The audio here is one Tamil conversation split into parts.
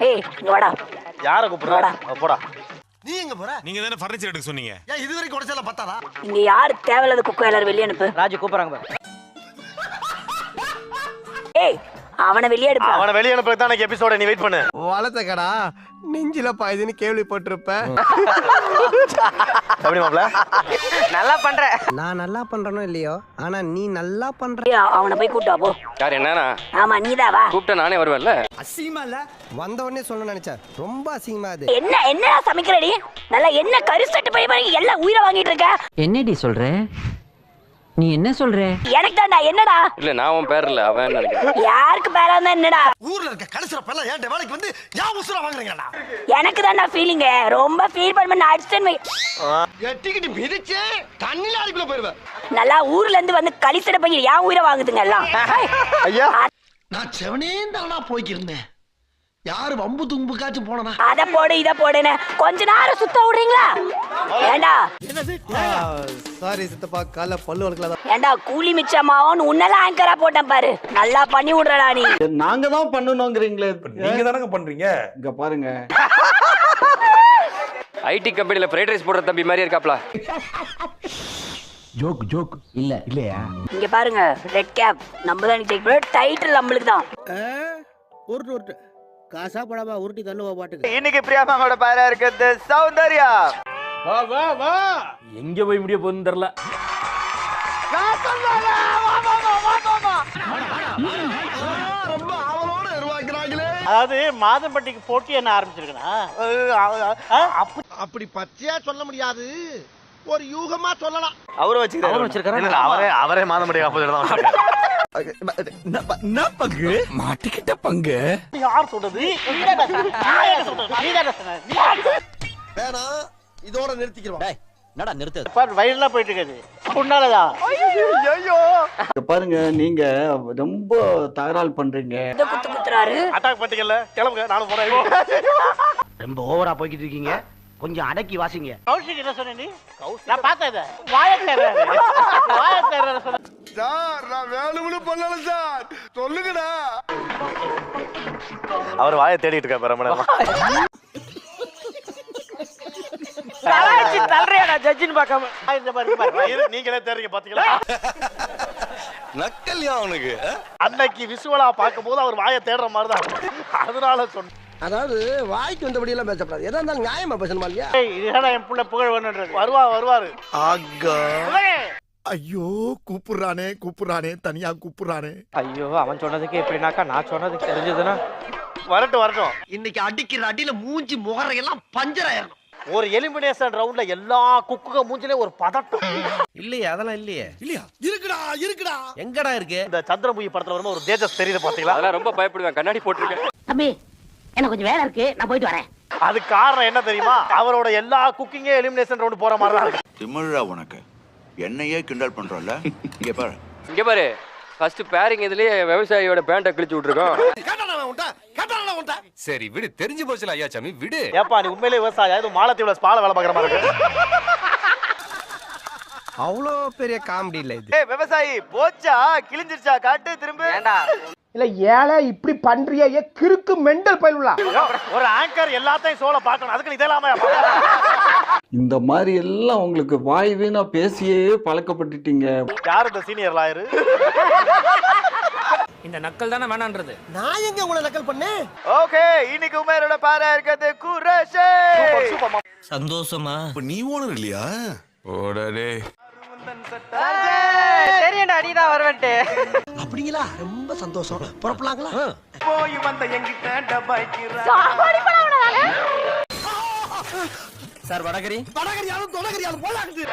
ஏய் இங்க வாடா. யாரை கூப்பிடுறா? போடா. நீ எங்க போற? நீங்க தானே ஃபர்னிச்சர் எடுக்க சொன்னீங்க. ஏன் இது வரைக்கும் உடைச்சல பத்தாதா? இங்க யாரு தேவையில்லாத குக்கை எல்லாரும் வெளியே அனுப்பு. ராஜு கூப்பிடுறாங்க பாரு. ஏய் அவனை வெளியே அனுப்பு. அவனை வெளியே அனுப்புறதுக்கு தான் எனக்கு எபிசோட, நீ வெயிட் பண்ணு. வளத்த கடா நெஞ்சில பாயுதுன்னு கேள்விப்பட்டிருப்பேன். எப்படி மாப்ள? நல்லா பண்ற. நான் நல்லா பண்றனோ இல்லையோ, ஆனா நீ நல்லா பண்ற. ஏய், அவனை போய் கூட்டா போ. யார் என்னன்னா? ஆமா நீதான் வா. கூப்பிட்டா நானே வருவேன்ல. அசிங்கமா இல்ல? வந்த உடனே சொல்லணும்னு நினைச்சேன். ரொம்ப அசிங்கமா அது. என்னடா சமைக்கிறடி? நல்லா என்ன கருசட்டு போய் பாருங்க, எல்லாம் உயிரை வாங்கிட்டு இருக்க. என்னடி சொல்ற? நீ என்ன சொல்ற? எனக்கு தான்டா. என்னடா? இல்ல நான் உன் பேர் இல்ல, அவன் நினைக்கிறேன். யாருக்கு பேரா இருந்தா என்னடா? ஊர்ல இருக்க கடைசில ஏன் வேலைக்கு வந்து யா உசுரா வாங்குறீங்களா? எனக்கு தான்டா ஃபீலிங். ரொம்ப ஃபீல் பண்ண அடிச்சேன். எட்டிக்கிட்டு மிதிச்சே தண்ணில அடிக்குள்ள போயிருவேன். நல்லா ஊர்ல இருந்து வந்து கலிசட போய் ஏன் உயிரை வாங்குதுங்க எல்லாம். ஐயா நான் செவனே தானா போய்க்கிருந்தேன். யாரு வம்பு தும்புக்காச்சும் போனா அத போடு இத போடுன்னு கொஞ்ச நேரம் சுத்த விடுறீங்களா? ஏண்டா சாரி சித்தப்பா, கால பல்லு வளர்க்கலாம். ஏண்டா கூலி மிச்சமாவும் உன்னெல்லாம் ஆங்கரா போட்டேன் பாரு. நல்லா பண்ணி விடுறடா நீ. நாங்க தான் பண்ணணும்ங்கறீங்களே. நீங்க தானங்க பண்றீங்க. இங்க பாருங்க, ஐடி கம்பெனில ஃப்ரைட் ரைஸ் போடுற தம்பி மாதிரி இருக்காப்ல. ஜோக் இல்லையா? இங்க பாருங்க, ரெட் கேப் நம்ம தான் டேக் பண்ண, டைட்டில் நம்மளுக்கு தான். உருட்டு காசா படாம உருட்டி தள்ளுவா பாட்டுக்கு. இன்னைக்கு பிரியா மேமோட பேரா இருக்குது சௌந்தர்யா. வா எங்க போய் முடிய போகுதுன்னு தெரியல. ரொம்ப ஆவலோட உருவாக்குறாங்களே. அதாவது மாதம்பட்டிக்கு போட்டி என்ன ஆரம்பிச்சிருக்கா? அப்படி பச்சையா சொல்ல முடியாது, ஒரு யூகமா சொல்லலாம். அவரை வச்சிருக்காரு. அவரே மாதம்பட்டி ஆப்போசிட் தான் வச்சிருக்காரு. பங்கு மாட்டிக்கிட்ட பங்கு. யார் சொல்றது? வேணா இதோட நிறுத்திக்கிறோம். என்னடா நிறுத்து. வயல்லாம் போயிட்டு இருக்காது. உன்னாலதான். ஐயோ இங்க பாருங்க, நீங்க ரொம்ப தகராறு பண்றீங்க. இத குத்து குத்துறாரு. அட்டாக் பண்ணிட்டீங்கல்ல, கிளம்புங்க, நானும் போறேன். ரொம்ப ஓவரா போய்கிட்டு இருக்கீங்க, கொஞ்சம் அடக்கி வாசிங்க. கௌஷிக் என்ன சொன்ன நீ? நான் பார்த்தேன் இத. வாயத்தேர்றாரு சொன்ன. சார் நான் வேணும்னு பண்ணல சார், சொல்லுங்கடா. அவர் வாயை தேடிட்டு இருக்காரு பாரு மேடம். கலாய்ச்சி தள்ளுறியாடா ஜட்ஜின்னு பார்க்காம. இந்த பாரு நீங்களே தேடுறீங்க பாத்தீங்களா? நக்கல்யா அவனுக்கு. அன்னைக்கு விசுவலா பார்க்கும்போது அவர் வாயை தேடுற மாதிரி தான், அதனால சொன்னேன். அதாவது வாய்க்கு வந்தபடி எல்லாம் பேசப்படாது. எதா இருந்தாலும் நியாயமா பேசணுமா இல்லையா? இதுதான் என் புள்ள புகழ் வேணுன்றது. வருவாரு. ஆகா ஐயோ, கூப்பிடுறானே தனியா கூப்பிடுறானே. ஐயோ, அவன் சொன்னதுக்கு எப்படினாக்கா நான் சொன்னதுக்கு தெரிஞ்சதுன்னா வரட்டும். இன்னைக்கு அடிக்கிற அடியில மூஞ்சி முகரையெல்லாம் பஞ்சர் ஆயிரணும். ஒரு எலிமினேஷன் ரவுண்ட்ல எல்லா குக்குக மூஞ்சிலே ஒரு பதட்டம். இல்லையே, அதெல்லாம் இல்லையே. இல்லையா? இருக்குடா எங்கடா இருக்கு? இந்த சந்திரமுகி படத்துல வரும்போது ஒரு தேஜஸ் தெரியுது பாத்தீங்களா? அதெல்லாம் ரொம்ப பயப்படுவேன், கண்ணாடி போட்டிருக்கேன். தம்பி எனக்கு கொஞ்சம் வேலை இருக்கு, நான் போயிட்டு வரேன். அது காரணம் என்ன தெரியுமா? அவரோட எல்லா குக்கிங்கே எலிமினேஷன் ரவுண்ட் போற மாதிரி தான் இருக்கு. திமிழா உனக்கு என்னையே கிண்டல் பண்றோம்ல. இங்க பாரு, ஃபர்ஸ்ட் பேரிங் இதுலயே விவசாயியோட பேண்ட கிழிச்சு விட்டுருக்கோம். சரி விடு, தெரிஞ்சு போச்சுல ஐயா சாமி, விடு. ஏப்பா நீ உண்மையிலே விவசாயி? இது மாலத்தீவுல ஸ்பால வேலை பார்க்குற மாதிரி இருக்கு. அவ்வளோ பெரிய காமெடி இல்ல இது. ஏய் விவசாயி, போச்சா கிழிஞ்சிருச்சா காட்டு திரும்ப. இல்ல ஏழை இப்படி பண்றியே, கிறுக்கு மெண்டல் பயிலுலா. ஒரு ஆங்கர் எல்லாத்தையும் சோல பார்க்கணும், அதுக்கு இதெல்லாமே இந்த மாதிரி எல்லாம் உங்களுக்கு வாய் வீணா பேசியே பழக்கப்பட்டுட்டீங்க. யார் இந்த சீனியர் லாயர்? இந்த நக்கல் தானே வேணான்றது. நான் எங்க உங்களை நக்கல் பண்ணேன்? ஓகே, இன்னைக்கு உமேரோட பாரா இருக்குது குரஷே. சந்தோஷமா? நீ ஓனர் இல்லையா? ஓடடே. தெரியண்டா, நீதான் வரவேன்ட்டு. அப்படிங்களா? ரொம்ப சந்தோஷம். புறப்படலாங்களா? போய் வந்த எங்கிட்ட டபாய்க்கிறா. சார் வடகரி வடகரியாலும் தொடகரியாலும் போலாக்குது.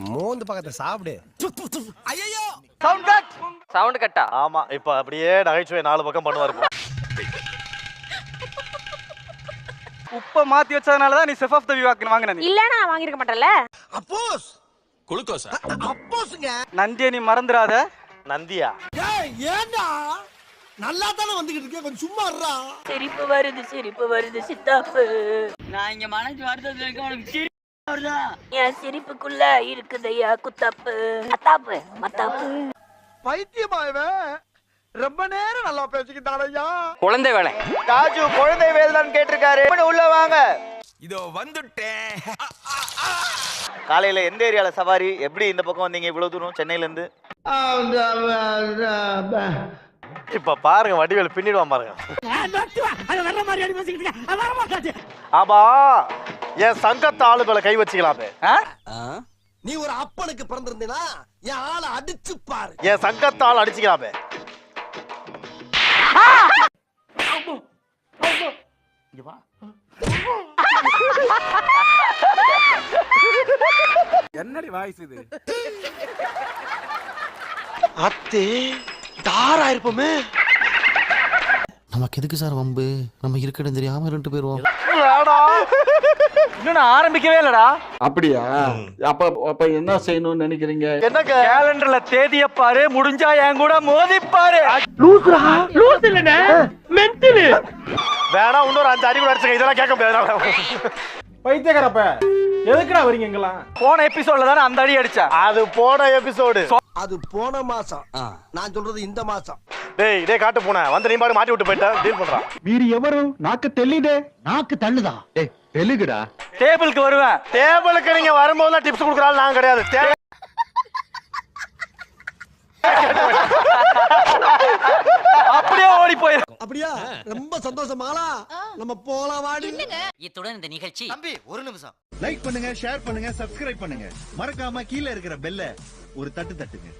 மோந்து பக்கத்தை சாப்பிடு. ஐயோ சவுண்ட் கட்டா. ஆமா, இப்ப அப்படியே நகைச்சுவை 4 பக்கம் பண்ணுவாரு. உப்ப மாத்தி வச்சதனாலதான் நீ செஃப் ஆஃப் தி வீக் வாங்குன. நீ இல்லனா நான் வாங்கி இருக்க மாட்டேன்ல. அப்போஸ் குளுக்கோஸா? அப்போஸ்ங்க. நந்தியை நீ மறந்துடாத. நந்தியா? ஏய் ஏண்டா நல்லா தான வந்துகிட்டு இருக்கே, கொஞ்சம் சும்மா இருடா. சிரிப்பு வருது சித்தாப்பு. நான் இங்க மனசு வருது இருக்க, உனக்கு சிரிப்பு வருதா? என் சிரிப்புக்குள்ள இருக்குதையா குத்தாப்பு. மத்தாப்பு. பைத்தியமாயவே ரொம்ப நேரம் நல்லா பேசிக்கிட்டாரையா. குழந்தை வேலை. ராஜு குழந்தை வேல் தான் கேட்டிருக்காரு. உள்ள வாங்க. இதோ வந்துட்டேன். காலையில எந்த ஏரியால சவாரி, எப்படி இந்த பக்கம் வந்தீங்க இவ்வளவு தூரம் சென்னையில இருந்து? இப்ப பாருங்க வடிவேல் பின்னிடுவான் பாருங்க. ஆமா, என் சங்கத்து ஆளுகளை கை வச்சுக்கலாமே. நீ ஒரு அப்பனுக்கு பிறந்திருந்தீனா என் ஆளை அடிச்சு பாரு. என் சங்கத்தால் அடிச்சுக்கலாமே. என்னடி வாய்ஸ் இது? அத்தே தாரா இருப்போமே. நமக்கு எதுக்கு சார் வம்பு? நம்ம இருக்கணும் தெரியாம 2 பேரும் இன்னும் ஆரம்பிக்கவே இல்லடா. அப்படியா? அப்ப என்ன செய்யணும்னு நினைக்கிறீங்க? என்ன கேலண்டர்ல தேதிய பாரு, முடிஞ்சா என் கூட மோதி பாரு. வேணா இன்னொரு 5 அடி கூட அடிச்சுங்க, இதெல்லாம் கேட்க முடியாது. பைத்தியக்காரப்ப எதுக்குடா வரீங்க எங்கெல்லாம்? போன எபிசோட்ல தானே அந்த அடி அடிச்சா. அது போன எபிசோடு. அது போன மாசம். நான் சொல்றது இந்த மாசம். டேய் காட்டு போன வந்து நீ பாட்டு மாட்டி விட்டு போயிட்ட. டீல் பண்றான். வீடு எவரு நாக்கு தெல்லிதே. நாக்கு தள்ளுதா? டேய் தெலுங்குடா. டேபிளுக்கு வருவேன். டேபிளுக்கு நீங்க வரும்போது டிப்ஸ் கொடுக்கறாள் நான் கிடையாது. அப்படியே ஓடி போயிரு. அப்படியா? ரொம்ப சந்தோஷமாலா. நம்ம போலாம் வாடி. இத்துடன் இந்த நிகழ்ச்சி தம்பி ஒரு நிமிஷம். லைக் பண்ணுங்க, ஷேர் பண்ணுங்க, சப்ஸ்கிரைப் பண்ணுங்க. மறக்காம கீழ இருக்கிற பெல்ல ஒரு தட்டு தட்டுங்க.